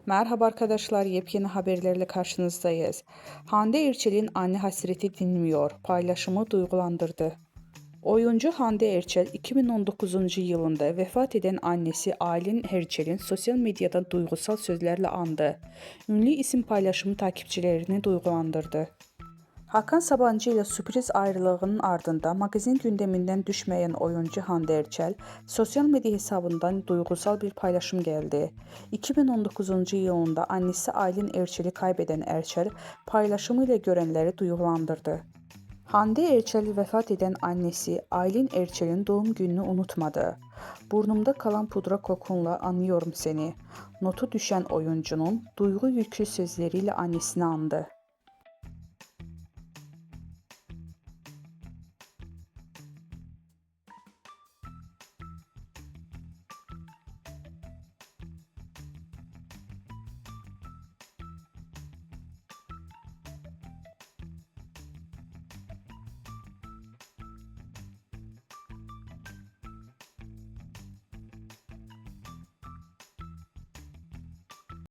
Merhaba arkadaşlar, yepyeni haberlerle karşınızdayız. Hande Erçel'in anne hasreti dinmiyor paylaşımı duygulandırdı. Oyuncu Hande Erçel 2019 yılında vefat eden annesi Aylin Erçel'in sosyal medyada duygusal sözlerle andı. Ünlü isim paylaşımı takipçilerini duygulandırdı. Hakan Sabancı ile sürpriz ayrılığının ardından magazin gündeminden düşmeyen oyuncu Hande Erçel, sosyal medya hesabından duygusal bir paylaşım geldi. 2019 yılında annesi Aylin Erçel'i kaybeden Erçel, paylaşımıyla görenleri duygulandırdı. Hande Erçel vefat eden annesi Aylin Erçel'in doğum gününü unutmadı. Burnumda kalan pudra kokunla anıyorum seni. Notu düşen oyuncunun duygu yüklü sözleriyle annesini andı.